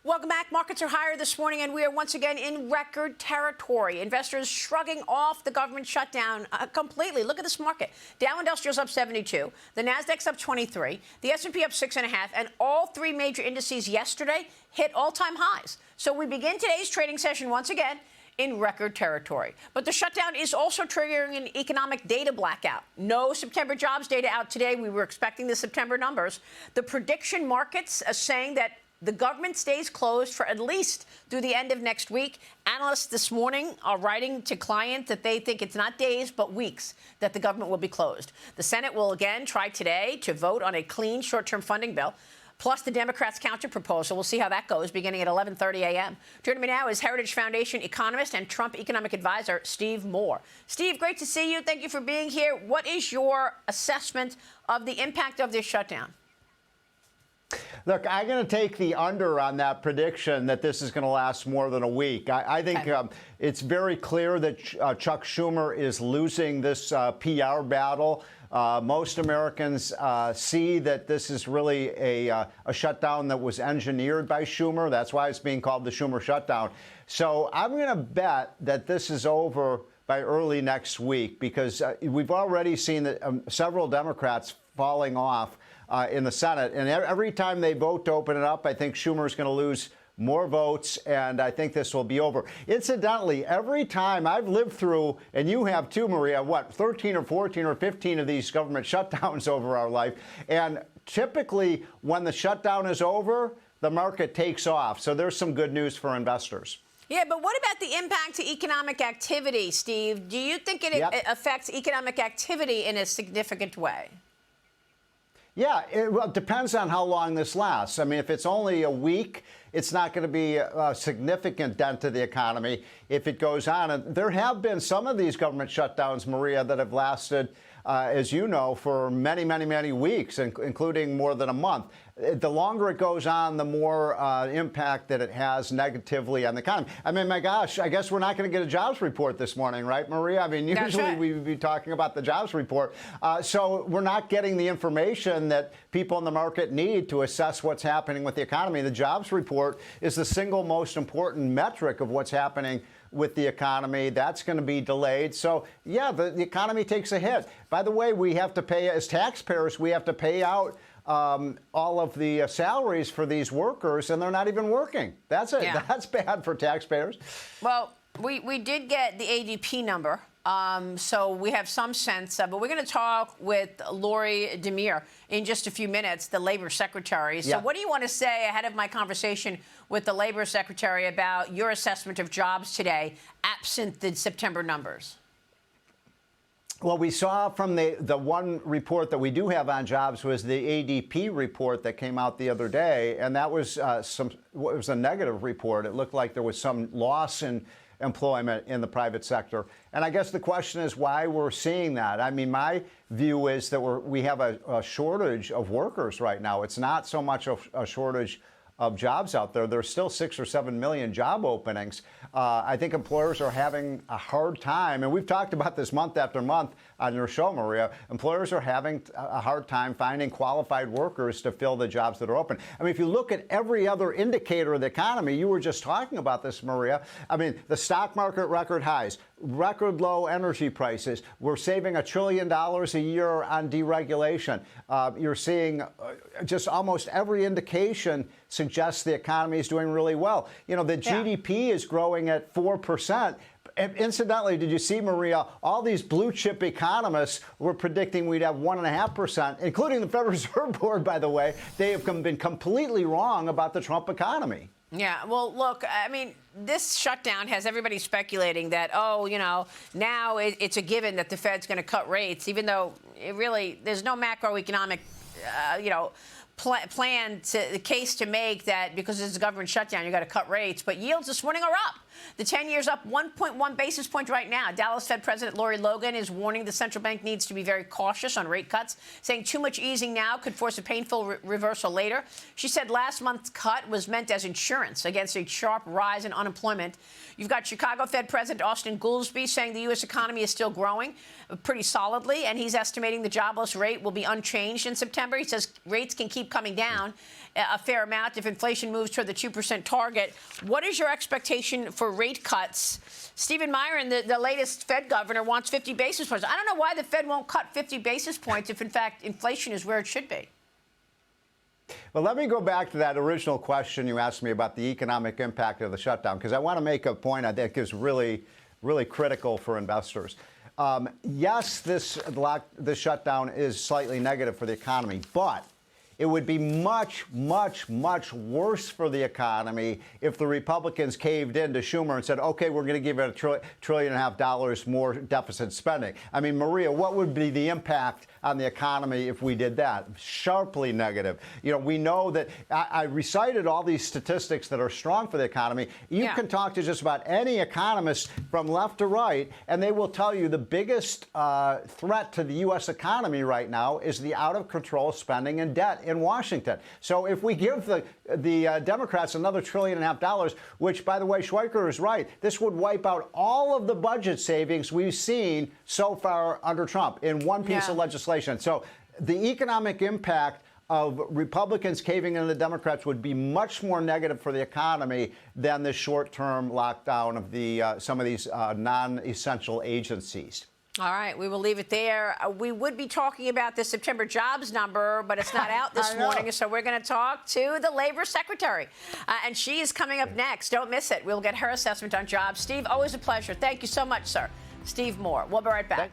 Welcome back. Markets are higher this morning, and we are once again in record territory. Investors shrugging off the government shutdown completely. Look at this market. Dow Industrial's up 72. The Nasdaq's up 23. The S&P up 6.5. And all three major indices yesterday hit all-time highs. So we begin today's trading session once again in record territory. But the shutdown is also triggering an economic data blackout. No September jobs data out today. We were expecting the September numbers. The prediction markets are saying that the government stays closed for at least through the end of next week. Analysts this morning are writing to clients that they think it's not days but weeks that the government will be closed. The Senate will again try today to vote on a clean short-term funding bill, plus the Democrats' counterproposal. We'll see how that goes beginning at 11:30 a.m. Joining me now is Heritage Foundation economist and Trump economic advisor Steve Moore. Steve, great to see you. Thank you for being here. What is your assessment of the impact of this shutdown? Look, I'm going to take the under on that prediction that this is going to last more than a week. I think it's very clear that Chuck Schumer is losing this PR battle. Most Americans see that this is really a shutdown that was engineered by Schumer. That's why it's being called the Schumer Shutdown. So I'm going to bet that this is over by early next week, because we've already seen that several Democrats falling off in the Senate. And every time they vote to open it up, I think Schumer's going to lose more votes, and I think this will be over. Incidentally, every time I've lived through, and you have too, Maria, 13 or 14 or 15 of these government shutdowns over our life. And typically, when the shutdown is over, the market takes off. So there's some good news for investors. Yeah, but what about the impact to economic activity, Steve? Do you think it affects economic activity in a significant way? Yeah, it depends on how long this lasts. I mean, if it's only a week, it's not going to be a significant dent to the economy if it goes on. And there have been some of these government shutdowns, Maria, that have lasted, as you know, for many, many, many weeks, including more than a month. The longer it goes on, the more impact that it has negatively on the economy. I mean, my gosh, I guess we're not going to get a jobs report this morning, right, Maria? I mean, usually we would be talking about the jobs report. So we're not getting the information that people in the market need to assess what's happening with the economy. The jobs report is the single most important metric of what's happening with the economy. That's going to be delayed. So, yeah, the economy takes a hit. By the way, we have to pay, as taxpayers, we have to pay out all of the salaries for these workers, and they're not even working. That's it. Yeah. That's bad for taxpayers. Well, we did get the ADP number, so we have some sense. But we're going to talk with Lori Demir in just a few minutes, the Labor Secretary. So what do you want to say ahead of my conversation with the Labor Secretary about your assessment of jobs today, absent the September numbers? Well, we saw from the one report that we do have on jobs was the ADP report that came out the other day, and that was it was a negative report. It looked like there was some loss in employment in the private sector. And I guess the question is why we're seeing that. I mean, my view is that we have a shortage of workers right now. It's not so much a shortage of jobs out there. There's still 6 or 7 million job openings. I think employers are having a hard time, and we've talked about this month after month on your show, Maria. Employers are having a hard time finding qualified workers to fill the jobs that are open. I mean, if you look at every other indicator of the economy, you were just talking about this, Maria. I mean, the stock market record highs, record low energy prices. We're saving $1 trillion a year on deregulation. You're seeing just almost every indication suggests the economy is doing really well. You know, the GDP is growing at 4%. And incidentally, did you see, Maria, all these blue chip economists were predicting we'd have 1.5%, including the Federal Reserve Board, by the way. They have been completely wrong about the Trump economy. Yeah, well, look, I mean, this shutdown has everybody speculating that, oh, you know, now it's a given that the Fed's going to cut rates, even though there's no macroeconomic, the case to make that because it's a government shutdown, you got to cut rates. But yields this morning are up. The 10-year's up 1.1 basis points right now. Dallas Fed President Lori Logan is warning the central bank needs to be very cautious on rate cuts, saying too much easing now could force a painful reversal later. She said last month's cut was meant as insurance against a sharp rise in unemployment. You've got Chicago Fed President Austin Goolsbee saying the U.S. economy is still growing pretty solidly, and he's estimating the jobless rate will be unchanged in September. He says rates can keep coming down. a fair amount if inflation moves toward the 2% target. What is your expectation for rate cuts? Stephen Myron, the latest Fed governor, wants 50 basis points. I don't know why the Fed won't cut 50 basis points if, in fact, inflation is where it should be. Well, let me go back to that original question you asked me about the economic impact of the shutdown, because I want to make a point I think is really critical for investors. Yes, this shutdown is slightly negative for the economy, but it would be much, much, much worse for the economy if the Republicans caved in to Schumer and said, OK, we're going to give it $1.5 trillion more deficit spending. I mean, Maria, what would be the impact on the economy if we did that? Sharply negative. You know, we know that I recited all these statistics that are strong for the economy. You can talk to just about any economist from left to right, and they will tell you the biggest threat to the U.S. economy right now is the out-of-control spending and debt in Washington. So if we give the Democrats another $1.5 trillion, which, by the way, Schweiker is right, this would wipe out all of the budget savings we've seen so far under Trump in one piece of legislation. So the economic impact of Republicans caving into the Democrats would be much more negative for the economy than the short-term lockdown of the some of these non-essential agencies. All right, we will leave it there. We would be talking about the September jobs number, but it's not out this morning, so we're going to talk to the Labor Secretary. And she is coming up next. Don't miss it. We'll get her assessment on jobs. Steve, always a pleasure. Thank you so much, sir. Steve Moore. We'll be right back.